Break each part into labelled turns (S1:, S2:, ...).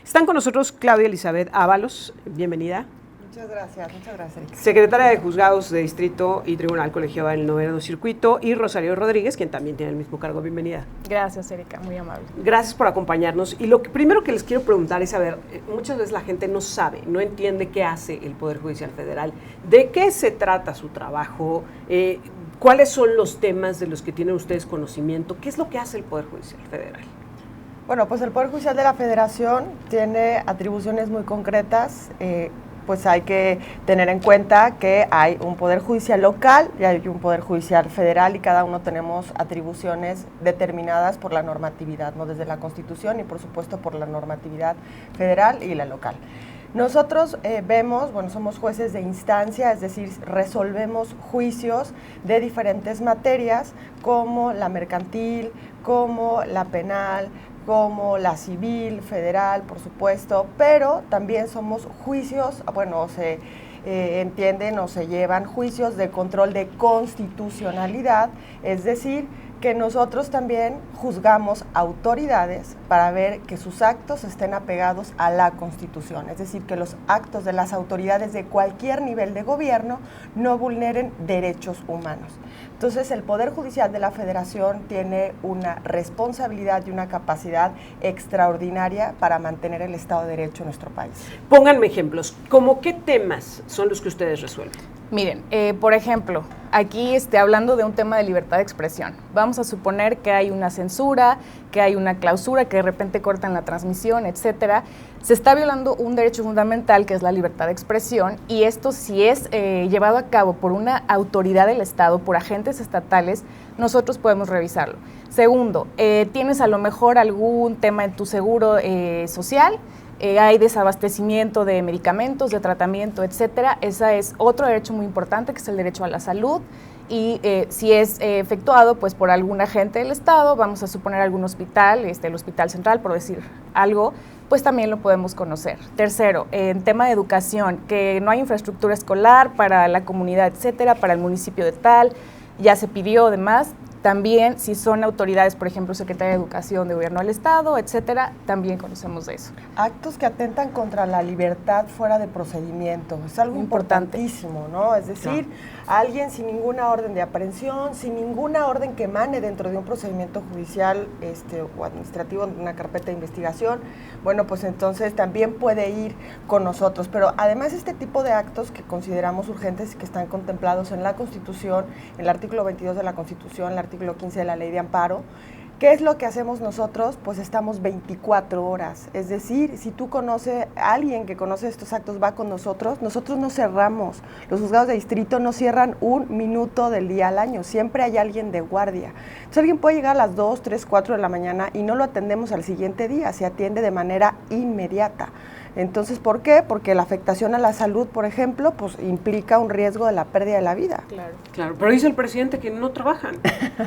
S1: Están con nosotros Claudia Elizabeth Ábalos, bienvenida.
S2: Muchas gracias, Erika.
S1: Secretaria de Juzgados de Distrito y Tribunal Colegiado del Noveno Circuito, y Rosario Rodríguez, quien también tiene el mismo cargo. Bienvenida.
S3: Gracias, Erika, muy amable.
S1: Gracias por acompañarnos. Y lo primero que les quiero preguntar es, a ver, muchas veces la gente no sabe, no entiende qué hace el Poder Judicial Federal, de qué se trata su trabajo, cuáles son los temas de los que tienen ustedes conocimiento, qué es lo que hace el Poder Judicial Federal.
S2: Bueno, pues el Poder Judicial de la Federación tiene atribuciones muy concretas. Pues hay que tener en cuenta que hay un Poder Judicial local y hay un Poder Judicial federal, y cada uno tenemos atribuciones determinadas por la normatividad, ¿no? Desde la Constitución y por supuesto por la normatividad federal y la local. Nosotros somos jueces de instancia, es decir, resolvemos juicios de diferentes materias, como la mercantil, como la penal, como la civil, federal, por supuesto, pero también somos juicios, se entienden o se llevan juicios de control de constitucionalidad, es decir, que nosotros también juzgamos autoridades para ver que sus actos estén apegados a la Constitución, es decir, que los actos de las autoridades de cualquier nivel de gobierno no vulneren derechos humanos. Entonces, el Poder Judicial de la Federación tiene una responsabilidad y una capacidad extraordinaria para mantener el Estado de Derecho en nuestro país.
S1: Pónganme ejemplos, ¿cómo qué temas son los que ustedes resuelven?
S3: Miren, por ejemplo, aquí hablando de un tema de libertad de expresión, vamos a suponer que hay una censura, que hay una clausura, que de repente cortan la transmisión, etcétera. Se está violando un derecho fundamental que es la libertad de expresión, y esto, si es llevado a cabo por una autoridad del Estado, por agentes estatales, nosotros podemos revisarlo. Segundo, tienes a lo mejor algún tema en tu seguro social, hay desabastecimiento de medicamentos, de tratamiento, etcétera. Ese es otro derecho muy importante, que es el derecho a la salud, y si es efectuado pues por algún agente del Estado, vamos a suponer algún hospital, el Hospital Central, por decir algo, pues también lo podemos conocer. Tercero, en tema de educación, que no hay infraestructura escolar para la comunidad, etcétera, para el municipio de tal, ya se pidió demás. También, si son autoridades, por ejemplo, Secretaría de Educación de Gobierno del Estado, etcétera, también conocemos de eso.
S2: Actos que atentan contra la libertad fuera de procedimiento, es algo importantísimo, ¿no? Es decir, alguien sin ninguna orden de aprehensión, sin ninguna orden que emane dentro de un procedimiento judicial o administrativo, una carpeta de investigación, bueno, pues entonces también puede ir con nosotros. Pero además, este tipo de actos que consideramos urgentes y que están contemplados en la Constitución, en el artículo 22 de la Constitución, el artículo 15 de la Ley de Amparo, ¿qué es lo que hacemos nosotros? Pues estamos 24 horas, es decir, si tú conoces a alguien que conoce estos actos, va con nosotros no cerramos, los juzgados de distrito no cierran un minuto del día al año, siempre hay alguien de guardia. Entonces alguien puede llegar a las 2, 3, 4 de la mañana y no lo atendemos al siguiente día, se atiende de manera inmediata. Entonces, ¿por qué? Porque la afectación a la salud, por ejemplo, pues implica un riesgo de la pérdida de la vida.
S1: Claro, pero dice el presidente que no trabajan,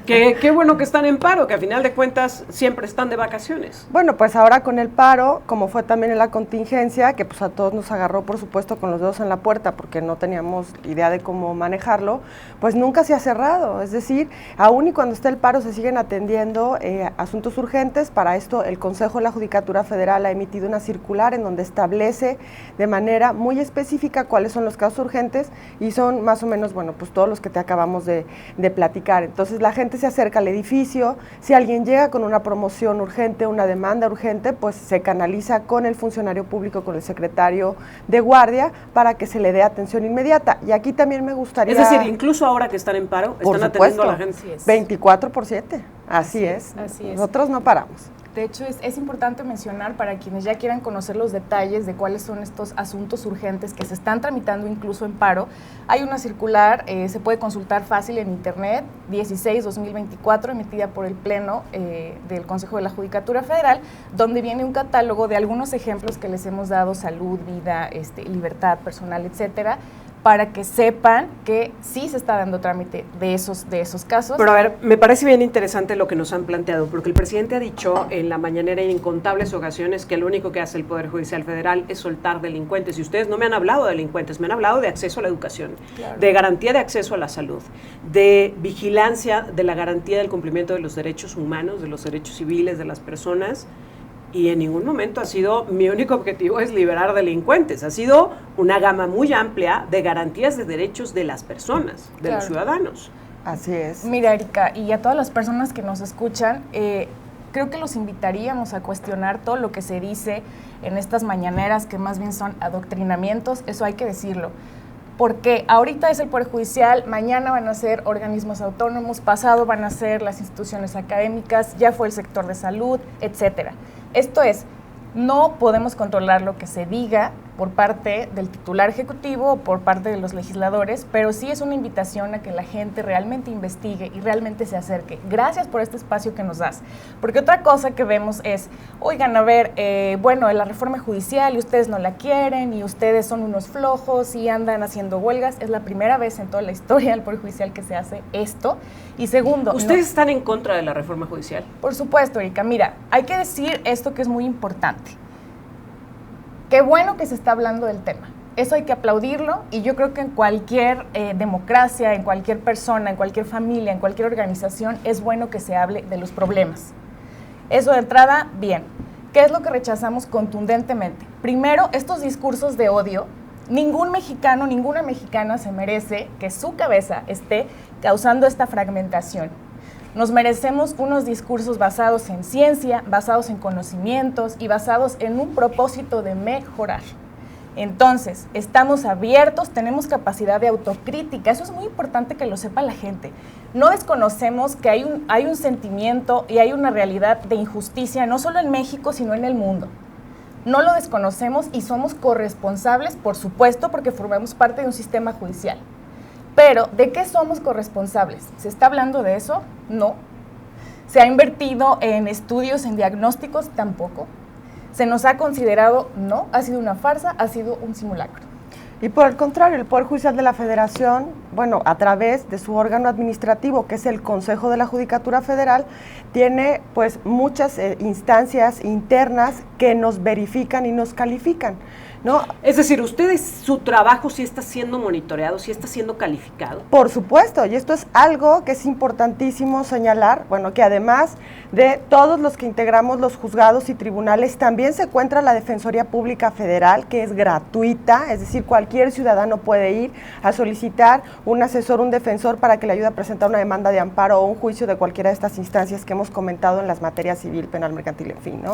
S1: que qué bueno que están en paro, que a final de cuentas siempre están de vacaciones.
S2: Bueno, pues ahora con el paro, como fue también en la contingencia, que pues a todos nos agarró, por supuesto, con los dedos en la puerta, porque no teníamos idea de cómo manejarlo, pues nunca se ha cerrado. Es decir, aún y cuando esté el paro se siguen atendiendo asuntos urgentes. Para esto el Consejo de la Judicatura Federal ha emitido una circular en donde establece de manera muy específica cuáles son los casos urgentes, y son más o menos, pues todos los que te acabamos de platicar. Entonces la gente se acerca al edificio, si alguien llega con una promoción urgente, una demanda urgente, pues se canaliza con el funcionario público, con el secretario de guardia, para que se le dé atención inmediata. Y aquí también me gustaría...
S1: Es decir, incluso ahora que están en paro, están atendiendo a la gente.
S2: 24/7, así es. Nosotros no paramos.
S3: De hecho, es importante mencionar, para quienes ya quieran conocer los detalles de cuáles son estos asuntos urgentes que se están tramitando incluso en paro, hay una circular, se puede consultar fácil en internet, 16/2024, emitida por el Pleno del Consejo de la Judicatura Federal, donde viene un catálogo de algunos ejemplos que les hemos dado: salud, vida, libertad personal, etcétera, para que sepan que sí se está dando trámite de esos casos.
S1: Pero a ver, me parece bien interesante lo que nos han planteado, porque el presidente ha dicho en la mañanera en incontables ocasiones que lo único que hace el Poder Judicial Federal es soltar delincuentes. Y ustedes no me han hablado de delincuentes, me han hablado de acceso a la educación, claro, de garantía de acceso a la salud, de vigilancia de la garantía del cumplimiento de los derechos humanos, de los derechos civiles de las personas. y en ningún momento ha sido, mi único objetivo es liberar delincuentes, ha sido una gama muy amplia de garantías de derechos de las personas, de los ciudadanos.
S2: Así es.
S3: Mira, Erika, y a todas las personas que nos escuchan, creo que los invitaríamos a cuestionar todo lo que se dice en estas mañaneras, que más bien son adoctrinamientos, eso hay que decirlo. Porque ahorita es el Poder Judicial, mañana van a ser organismos autónomos, pasado van a ser las instituciones académicas, ya fue el sector de salud, etcétera. Esto es, no podemos controlar lo que se diga por parte del titular ejecutivo o por parte de los legisladores, pero sí es una invitación a que la gente realmente investigue y realmente se acerque. Gracias por este espacio que nos das. Porque otra cosa que vemos es, oigan, a ver, bueno, la reforma judicial y ustedes no la quieren y ustedes son unos flojos y andan haciendo huelgas. Es la primera vez en toda la historia del Poder Judicial que se hace esto. Y segundo...
S1: ¿Ustedes están en contra de la reforma judicial?
S3: Por supuesto, Erika. Mira, hay que decir esto que es muy importante. Qué bueno que se está hablando del tema. Eso hay que aplaudirlo y yo creo que en cualquier democracia, en cualquier persona, en cualquier familia, en cualquier organización, es bueno que se hable de los problemas. Eso de entrada, bien. ¿Qué es lo que rechazamos contundentemente? Primero, estos discursos de odio. Ningún mexicano, ninguna mexicana se merece que su cabeza esté causando esta fragmentación. Nos merecemos unos discursos basados en ciencia, basados en conocimientos y basados en un propósito de mejorar. Entonces, estamos abiertos, tenemos capacidad de autocrítica, eso es muy importante que lo sepa la gente. No desconocemos que hay un sentimiento y hay una realidad de injusticia, no solo en México, sino en el mundo. No lo desconocemos y somos corresponsables, por supuesto, porque formamos parte de un sistema judicial. Pero, ¿de qué somos corresponsables? ¿Se está hablando de eso? No. ¿Se ha invertido en estudios, en diagnósticos? Tampoco. ¿Se nos ha considerado? No. Ha sido una farsa, ha sido un simulacro.
S2: Y por el contrario, el Poder Judicial de la Federación, bueno, a través de su órgano administrativo, que es el Consejo de la Judicatura Federal, tiene pues muchas instancias internas que nos verifican y nos califican, ¿no?
S1: Es decir, ustedes, su trabajo sí está siendo monitoreado, sí está siendo calificado.
S2: Por supuesto, y esto es algo que es importantísimo señalar, bueno, que además de todos los que integramos los juzgados y tribunales, también se encuentra la Defensoría Pública Federal, que es gratuita, es decir, cualquier ciudadano puede ir a solicitar un asesor, un defensor para que le ayude a presentar una demanda de amparo o un juicio de cualquiera de estas instancias que hemos comentado en las materias civil, penal, mercantil, en fin, ¿no?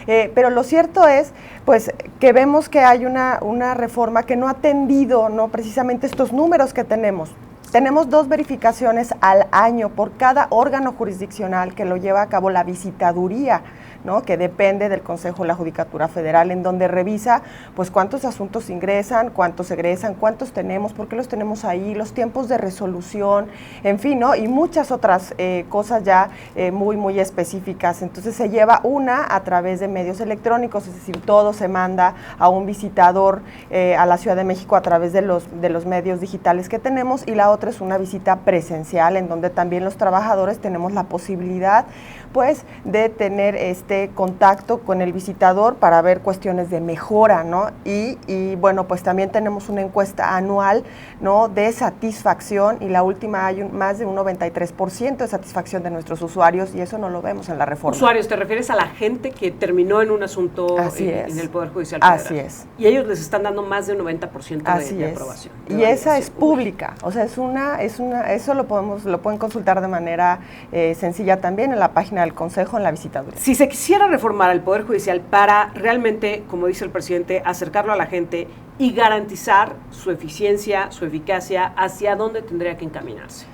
S2: Pero lo cierto es, pues, que vemos que hay una reforma que no ha atendido, ¿no?, precisamente estos números que tenemos. Tenemos 2 verificaciones al año por cada órgano jurisdiccional que lo lleva a cabo la visitaduría, ¿no?, que depende del Consejo de la Judicatura Federal, en donde revisa pues cuántos asuntos ingresan, cuántos egresan, cuántos tenemos, por qué los tenemos ahí, los tiempos de resolución, en fin, ¿no?, y muchas otras cosas ya muy específicas. Entonces se lleva una a través de medios electrónicos, es decir, todo se manda a un visitador a la Ciudad de México a través de los medios digitales que tenemos, y la otra es una visita presencial, en donde también los trabajadores tenemos la posibilidad pues de tener contacto con el visitador para ver cuestiones de mejora, ¿no? Y bueno, pues también tenemos una encuesta anual, ¿no?, de satisfacción, y la última hay más de un 93% de satisfacción de nuestros usuarios, y eso no lo vemos en la reforma.
S1: Usuarios, ¿te refieres a la gente que terminó en un asunto en el Poder Judicial Federal?
S2: Así es.
S1: Y ellos les están dando más de un 90% de aprobación.
S2: Y esa es pública, o sea, eso lo pueden consultar de manera sencilla también en la página del Consejo, en la visitaduría.
S1: Si se quisiera reformar al Poder Judicial para realmente, como dice el presidente, acercarlo a la gente y garantizar su eficiencia, su eficacia, ¿hacia dónde tendría que encaminarse?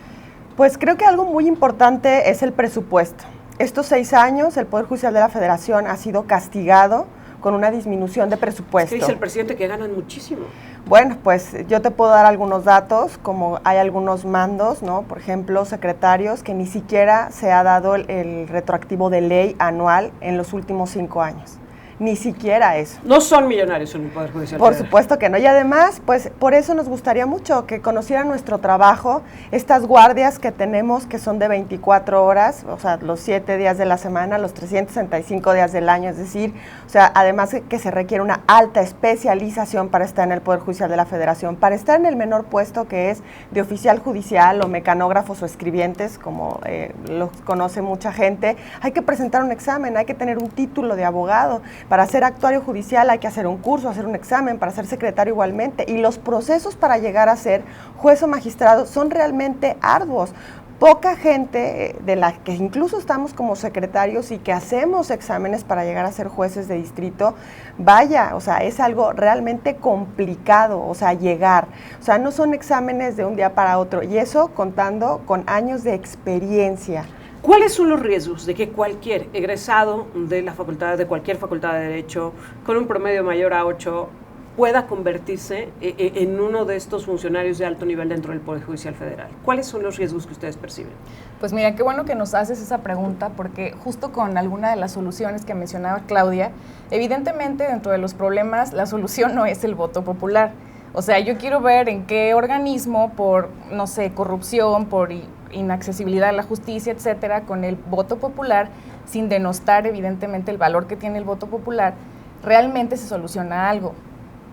S2: Pues creo que algo muy importante es el presupuesto. Estos 6 años el Poder Judicial de la Federación ha sido castigado con una disminución de presupuesto.
S1: Es que dice el presidente que ganan muchísimo.
S2: Bueno, pues yo te puedo dar algunos datos, como hay algunos mandos, ¿no?, por ejemplo, secretarios, que ni siquiera se ha dado el retroactivo de ley anual en los últimos 5 años. ni siquiera eso.
S1: No son millonarios en el Poder Judicial
S2: Por
S1: Federal.
S2: supuesto que no. Y además, pues por eso nos gustaría mucho que conocieran nuestro trabajo, estas guardias que tenemos que son de 24 horas, o sea, los 7 días de la semana, los 365 días del año, es decir, o sea, además que se requiere una alta especialización para estar en el Poder Judicial de la Federación, para estar en el menor puesto que es de oficial judicial o mecanógrafos o escribientes, como los conoce mucha gente, hay que presentar un examen, hay que tener un título de abogado. Para ser actuario judicial hay que hacer un curso, hacer un examen, para ser secretario igualmente. Y los procesos para llegar a ser juez o magistrado son realmente arduos. Poca gente de la que incluso estamos como secretarios y que hacemos exámenes para llegar a ser jueces de distrito, vaya, o sea, es algo realmente complicado, o sea, llegar. O sea, no son exámenes de un día para otro, y eso contando con años de experiencia.
S1: ¿Cuáles son los riesgos de que cualquier egresado de la facultad, de cualquier facultad de Derecho, con un promedio mayor a 8, pueda convertirse en uno de estos funcionarios de alto nivel dentro del Poder Judicial Federal? ¿Cuáles son los riesgos que ustedes perciben?
S3: Pues mira, qué bueno que nos haces esa pregunta, porque justo con alguna de las soluciones que mencionaba Claudia, evidentemente dentro de los problemas la solución no es el voto popular. O sea, yo quiero ver en qué organismo por, no sé, corrupción, por inaccesibilidad a la justicia, etcétera, con el voto popular, sin denostar evidentemente el valor que tiene el voto popular, realmente se soluciona algo.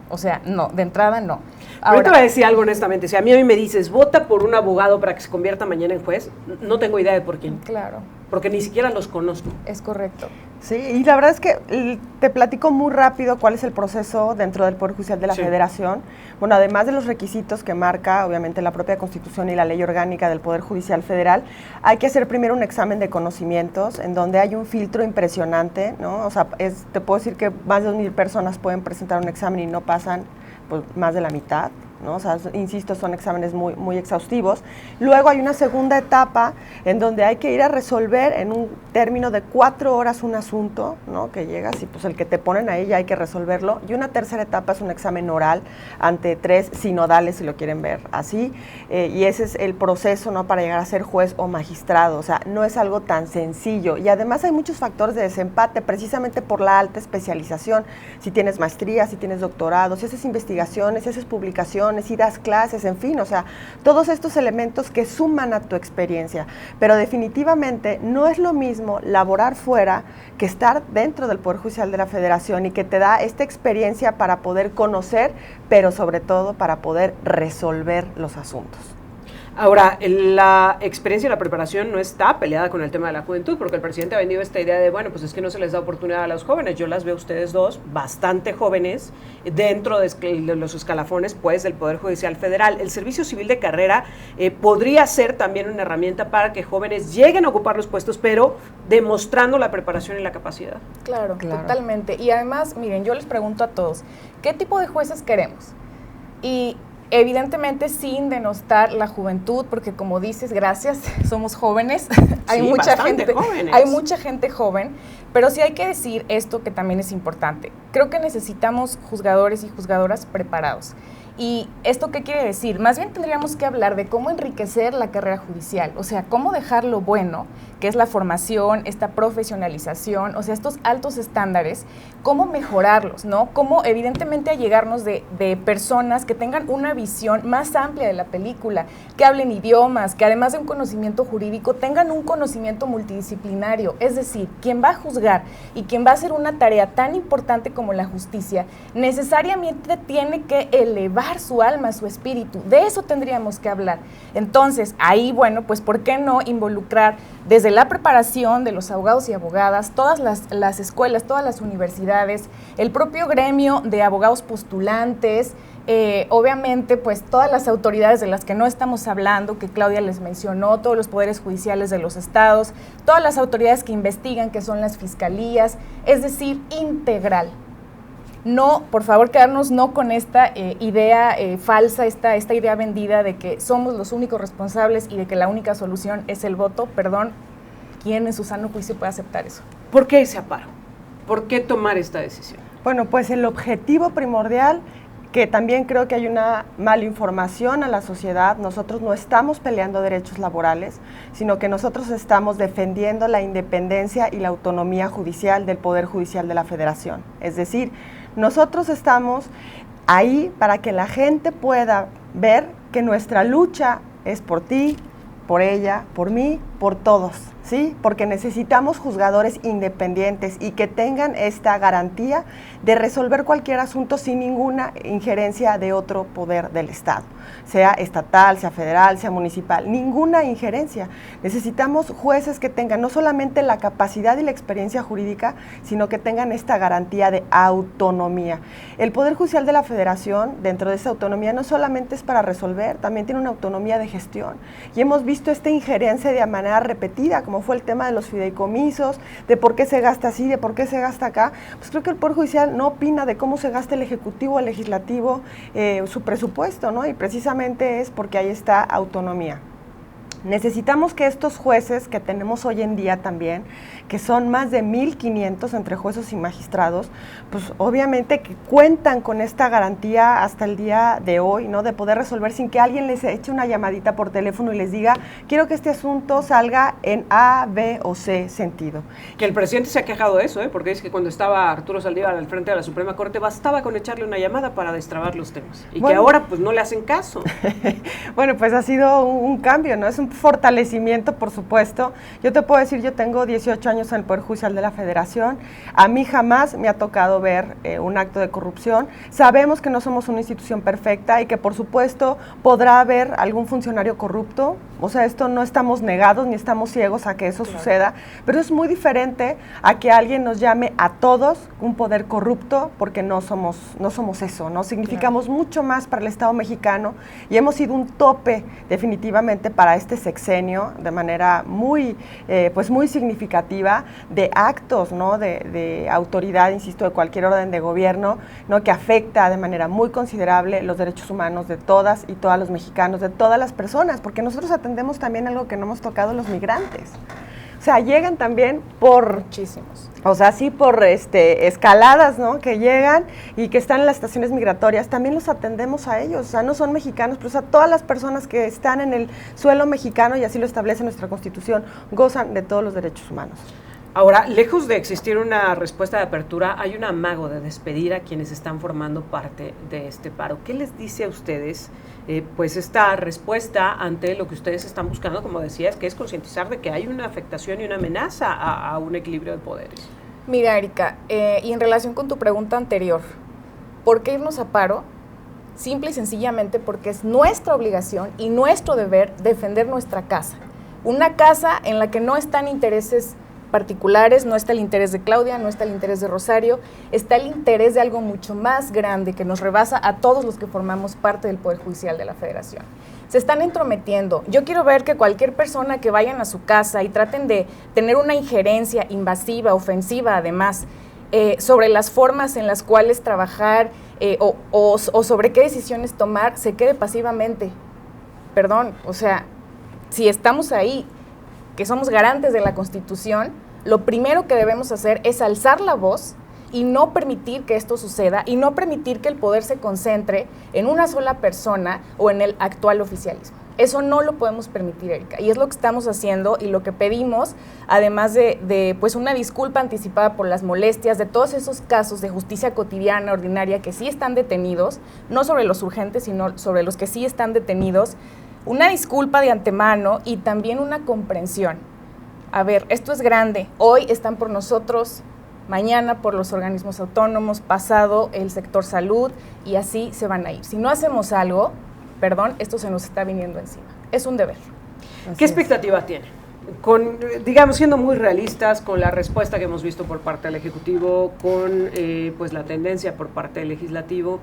S3: O sea, no, de entrada no.
S1: Ahora, yo te voy a decir algo honestamente, si a mí me dices, vota por un abogado para que se convierta mañana en juez, no tengo idea de por quién.
S3: Claro.
S1: Porque ni siquiera los conozco.
S3: Es correcto.
S2: Sí, y la verdad es que te platico muy rápido cuál es el proceso dentro del Poder Judicial de la Federación. Bueno, además de los requisitos que marca, obviamente, la propia Constitución y la Ley Orgánica del Poder Judicial Federal, hay que hacer primero un examen de conocimientos, en donde hay un filtro impresionante, ¿no? O sea, te puedo decir que más de 2,000 personas pueden presentar un examen y no pasan pues, más de la mitad, ¿no? O sea, insisto, son exámenes muy exhaustivos. Luego hay una segunda etapa en donde hay que ir a resolver en un término de 4 horas un asunto, ¿no? Que llegas y pues el que te ponen ahí ya hay que resolverlo. Y una tercera etapa es un examen oral ante 3 sinodales, si lo quieren ver así. Y ese es el proceso, ¿no? Para llegar a ser juez o magistrado. O sea, no es algo tan sencillo. Y además hay muchos factores de desempate, precisamente por la alta especialización. Si tienes maestría, si tienes doctorado, si haces investigaciones, si haces publicaciones, si das clases, en fin, o sea, todos estos elementos que suman a tu experiencia, pero definitivamente no es lo mismo laborar fuera que estar dentro del Poder Judicial de la Federación y que te da esta experiencia para poder conocer, pero sobre todo para poder resolver los asuntos.
S1: Ahora, la experiencia y la preparación no está peleada con el tema de la juventud, porque el presidente ha vendido esta idea de, bueno, pues es que no se les da oportunidad a los jóvenes. Yo las veo a ustedes dos bastante jóvenes dentro de los escalafones, pues, del Poder Judicial Federal. El servicio civil de carrera podría ser también una herramienta para que jóvenes lleguen a ocupar los puestos, pero demostrando la preparación y la capacidad.
S3: Claro, totalmente. Y además, miren, yo les pregunto a todos, ¿qué tipo de jueces queremos? Y evidentemente sin denostar la juventud, porque como dices, gracias, somos jóvenes, hay mucha gente joven, pero sí hay que decir esto que también es importante. Creo que necesitamos juzgadores y juzgadoras preparados. ¿Y esto qué quiere decir? Más bien tendríamos que hablar de cómo enriquecer la carrera judicial, o sea, cómo dejar lo bueno, que es la formación, esta profesionalización, o sea, estos altos estándares, cómo mejorarlos, ¿no? Cómo evidentemente allegarnos de personas que tengan una visión más amplia de la película, que hablen idiomas, que además de un conocimiento jurídico tengan un conocimiento multidisciplinario, es decir, quien va a juzgar y quien va a hacer una tarea tan importante como la justicia, necesariamente tiene que elevar su alma, su espíritu. De eso tendríamos que hablar. Entonces, ahí, bueno, pues, ¿por qué no involucrar desde la preparación de los abogados y abogadas, todas las escuelas, todas las universidades, el propio gremio de abogados postulantes, obviamente, pues, todas las autoridades de las que no estamos hablando, que Claudia les mencionó, todos los poderes judiciales de los estados, todas las autoridades que investigan, que son las fiscalías, es decir, integral. No, por favor, quedarnos no con esta idea falsa, esta idea vendida de que somos los únicos responsables y de que la única solución es el voto. Perdón, ¿quién en su sano juicio puede aceptar eso?
S1: ¿Por qué ese aparo? ¿Por qué tomar esta decisión?
S2: Bueno, pues el objetivo primordial que también creo que hay una malinformación a la sociedad. Nosotros no estamos peleando derechos laborales, sino que nosotros estamos defendiendo la independencia y la autonomía judicial del Poder Judicial de la Federación. Es decir, nosotros estamos ahí para que la gente pueda ver que nuestra lucha es por ti, por ella, por mí, por todos, ¿sí? Porque necesitamos juzgadores independientes y que tengan esta garantía de resolver cualquier asunto sin ninguna injerencia de otro poder del Estado, sea estatal, sea federal, sea municipal, ninguna injerencia. Necesitamos jueces que tengan no solamente la capacidad y la experiencia jurídica, sino que tengan esta garantía de autonomía. El Poder Judicial de la Federación, dentro de esa autonomía, no solamente es para resolver, también tiene una autonomía de gestión. Y hemos visto esta injerencia de manera repetida, como fue el tema de los fideicomisos, de por qué se gasta así, de por qué se gasta acá. Pues creo que el Poder Judicial no opina de cómo se gasta el Ejecutivo, el Legislativo, su presupuesto, ¿no? Y precisamente es porque ahí está autonomía. Necesitamos que estos jueces que tenemos hoy en día también, que son más de 1,500 entre jueces y magistrados, pues obviamente que cuentan con esta garantía hasta el día de hoy, ¿no? De poder resolver sin que alguien les eche una llamadita por teléfono y les diga, quiero que este asunto salga en A, B o C sentido.
S1: Que el presidente se ha quejado de eso, porque es que cuando estaba Arturo Saldívar al frente de la Suprema Corte, bastaba con echarle una llamada para destrabar los temas. Y bueno, que ahora pues no le hacen caso.
S2: Bueno, pues ha sido un cambio, ¿no? Es un fortalecimiento, por supuesto. Yo te puedo decir, yo tengo 18 años en el Poder Judicial de la Federación. A mí jamás me ha tocado ver un acto de corrupción. Sabemos que no somos una institución perfecta y que, por supuesto, podrá haber algún funcionario corrupto. O sea, esto no estamos negados ni estamos ciegos a que eso suceda, pero es muy diferente a que alguien nos llame a todos un poder corrupto, porque no somos eso, ¿no? Significamos mucho más para el Estado mexicano y hemos sido un tope definitivamente para este sexenio de manera muy significativa de actos, ¿no? de autoridad, insisto, de cualquier orden de gobierno, ¿no? Que afecta de manera muy considerable los derechos humanos de todas y todos los mexicanos, de todas las personas, porque nosotros atendemos también algo que no hemos tocado, los migrantes. O sea, llegan también por...
S3: Muchísimos.
S2: O sea, sí por escaladas, ¿no? Que llegan y que están en las estaciones migratorias, también los atendemos a ellos. O sea, no son mexicanos, pero o sea, todas las personas que están en el suelo mexicano, y así lo establece nuestra Constitución, gozan de todos los derechos humanos.
S1: Ahora, lejos de existir una respuesta de apertura, hay un amago de despedir a quienes están formando parte de este paro. ¿Qué les dice a ustedes, pues, esta respuesta ante lo que ustedes están buscando, como decías, que es concientizar de que hay una afectación y una amenaza a un equilibrio de poderes?
S3: Mira, Erika, y en relación con tu pregunta anterior, ¿por qué irnos a paro? Simple y sencillamente porque es nuestra obligación y nuestro deber defender nuestra casa. Una casa en la que no están intereses particulares, no está el interés de Claudia, no está el interés de Rosario, está el interés de algo mucho más grande que nos rebasa a todos los que formamos parte del Poder Judicial de la Federación. Se están entrometiendo. Yo quiero ver que cualquier persona que vayan a su casa y traten de tener una injerencia invasiva, ofensiva además, sobre las formas en las cuales trabajar o sobre qué decisiones tomar, se quede pasivamente. Perdón, o sea, si estamos ahí, que somos garantes de la Constitución, lo primero que debemos hacer es alzar la voz y no permitir que esto suceda y no permitir que el poder se concentre en una sola persona o en el actual oficialismo. Eso no lo podemos permitir, Erika, y es lo que estamos haciendo y lo que pedimos, además de pues una disculpa anticipada por las molestias de todos esos casos de justicia cotidiana, ordinaria, que sí están detenidos, no sobre los urgentes, sino sobre los que sí están detenidos, una disculpa de antemano y también una comprensión. A ver, esto es grande, hoy están por nosotros, mañana por los organismos autónomos, pasado el sector salud y así se van a ir. Si no hacemos algo, esto se nos está viniendo encima. Es un deber.
S1: ¿Qué expectativa tiene? Con, digamos, siendo muy realistas con la respuesta que hemos visto por parte del Ejecutivo, con pues la tendencia por parte del Legislativo,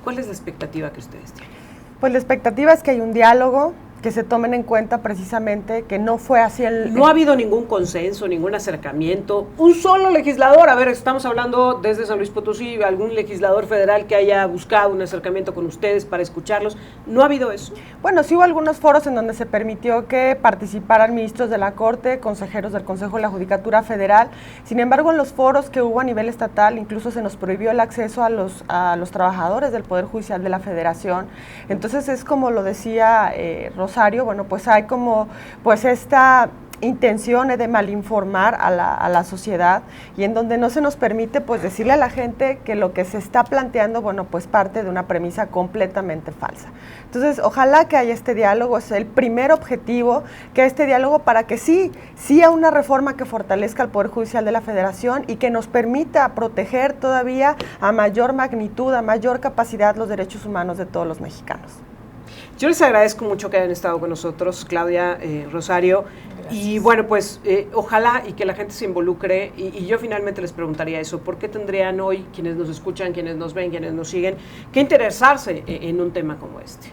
S1: ¿cuál es la expectativa que ustedes tienen?
S2: Pues la expectativa es que hay un diálogo, que se tomen en cuenta precisamente que no fue así
S1: No ha habido ningún consenso, ningún acercamiento, un solo legislador, a ver, estamos hablando desde San Luis Potosí, algún legislador federal que haya buscado un acercamiento con ustedes para escucharlos, ¿no ha habido eso?
S2: Bueno, sí hubo algunos foros en donde se permitió que participaran ministros de la Corte, consejeros del Consejo de la Judicatura Federal, sin embargo en los foros que hubo a nivel estatal incluso se nos prohibió el acceso a los trabajadores del Poder Judicial de la Federación, entonces es como lo decía Rosario, bueno, pues hay como pues esta intención de malinformar a la sociedad y en donde no se nos permite pues decirle a la gente que lo que se está planteando, bueno, pues parte de una premisa completamente falsa. Entonces, ojalá que haya este diálogo, es el primer objetivo, que haya este diálogo para que sí haya una reforma que fortalezca al Poder Judicial de la Federación y que nos permita proteger todavía a mayor magnitud, a mayor capacidad los derechos humanos de todos los mexicanos.
S1: Yo les agradezco mucho que hayan estado con nosotros, Claudia, Rosario, gracias. Y bueno, pues ojalá y que la gente se involucre y yo finalmente les preguntaría eso, ¿por qué tendrían hoy, quienes nos escuchan, quienes nos ven, quienes nos siguen, que interesarse en un tema como este?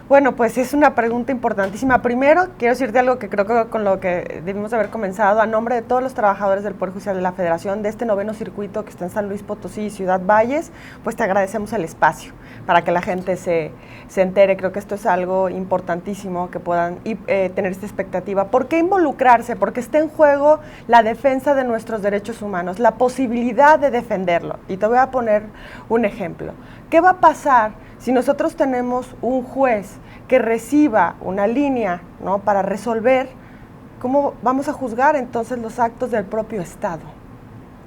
S2: Bueno, pues es una pregunta importantísima. Primero, quiero decirte algo que creo que con lo que debimos haber comenzado, a nombre de todos los trabajadores del Poder Judicial de la Federación, de este 9º circuito que está en San Luis Potosí y Ciudad Valles, pues te agradecemos el espacio para que la gente se entere. Creo que esto es algo importantísimo, que puedan tener esta expectativa. ¿Por qué involucrarse? Porque está en juego la defensa de nuestros derechos humanos, la posibilidad de defenderlo. Y te voy a poner un ejemplo. ¿Qué va a pasar si nosotros tenemos un juez que reciba una línea, ¿no?, para resolver? ¿Cómo vamos a juzgar entonces los actos del propio Estado?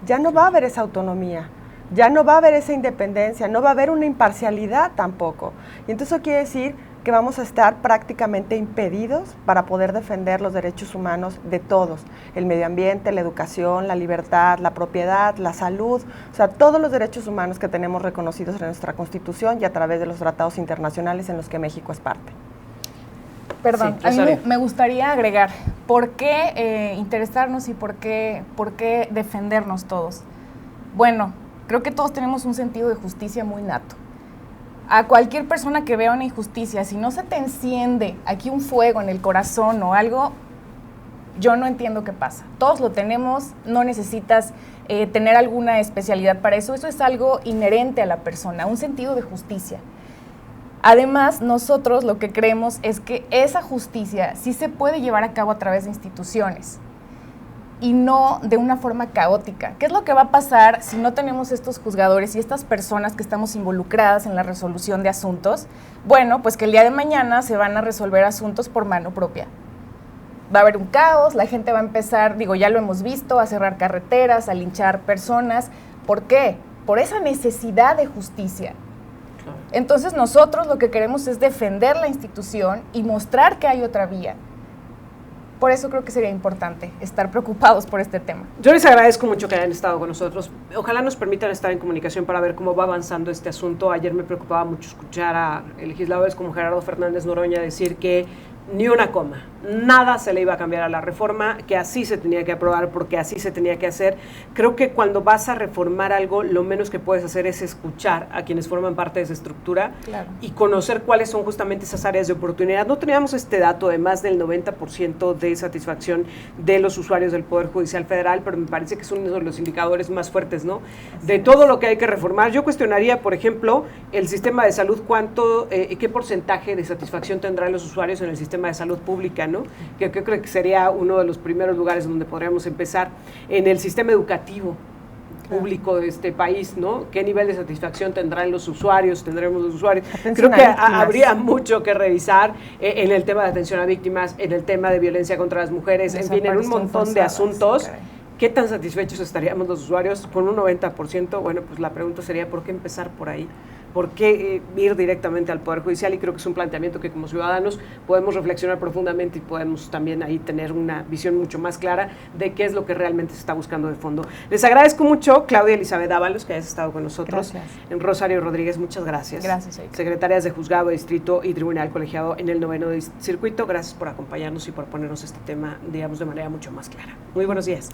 S2: Ya no va a haber esa autonomía, ya no va a haber esa independencia, no va a haber una imparcialidad tampoco. Y entonces eso quiere decir que vamos a estar prácticamente impedidos para poder defender los derechos humanos de todos, el medio ambiente, la educación, la libertad, la propiedad, la salud, o sea, todos los derechos humanos que tenemos reconocidos en nuestra Constitución y a través de los tratados internacionales en los que México es parte.
S3: Perdón, sí, a mí me gustaría agregar, ¿por qué interesarnos y por qué defendernos todos? Bueno, creo que todos tenemos un sentido de justicia muy nato. A cualquier persona que vea una injusticia, si no se te enciende aquí un fuego en el corazón o algo, yo no entiendo qué pasa. Todos lo tenemos, no necesitas tener alguna especialidad para eso. Eso es algo inherente a la persona, un sentido de justicia. Además, nosotros lo que creemos es que esa justicia sí se puede llevar a cabo a través de instituciones y no de una forma caótica. ¿Qué es lo que va a pasar si no tenemos estos juzgadores y estas personas que estamos involucradas en la resolución de asuntos? Bueno, pues que el día de mañana se van a resolver asuntos por mano propia. Va a haber un caos, la gente va a empezar, ya lo hemos visto, a cerrar carreteras, a linchar personas. ¿Por qué? Por esa necesidad de justicia. Entonces nosotros lo que queremos es defender la institución y mostrar que hay otra vía. Por eso creo que sería importante estar preocupados por este tema.
S1: Yo les agradezco mucho que hayan estado con nosotros. Ojalá nos permitan estar en comunicación para ver cómo va avanzando este asunto. Ayer me preocupaba mucho escuchar a legisladores como Gerardo Fernández Noroña decir que ni una coma, nada se le iba a cambiar a la reforma, que así se tenía que aprobar porque así se tenía que hacer. Creo que cuando vas a reformar algo, lo menos que puedes hacer es escuchar a quienes forman parte de esa estructura, claro, y conocer cuáles son justamente esas áreas de oportunidad. No teníamos este dato de más del 90% de satisfacción de los usuarios del Poder Judicial Federal, pero me parece que es uno de los indicadores más fuertes, ¿no?, de todo lo que hay que reformar. Yo cuestionaría, por ejemplo, el sistema de salud, qué porcentaje de satisfacción tendrán los usuarios en el sistema de salud pública, ¿no?, que creo que sería uno de los primeros lugares donde podríamos empezar. En el sistema educativo público de este país, ¿no?, ¿qué nivel de satisfacción tendrán los usuarios? ¿Tendremos los usuarios? Creo que habría mucho que revisar en el tema de atención a víctimas, en el tema de violencia contra las mujeres, en fin, en un montón de asuntos. ¿Qué tan satisfechos estaríamos los usuarios con un 90%? Bueno, pues la pregunta sería, ¿por qué empezar por ahí? ¿Por qué ir directamente al Poder Judicial? Y creo que es un planteamiento que como ciudadanos podemos reflexionar profundamente y podemos también ahí tener una visión mucho más clara de qué es lo que realmente se está buscando de fondo. Les agradezco mucho, Claudia Elizabeth Ábalos, que hayas estado con nosotros.
S2: Gracias.
S1: En Rosario Rodríguez, muchas gracias.
S3: Gracias, Erika.
S1: Secretarias de Juzgado, Distrito y Tribunal Colegiado en el 9º Circuito, gracias por acompañarnos y por ponernos este tema, digamos, de manera mucho más clara. Muy buenos días.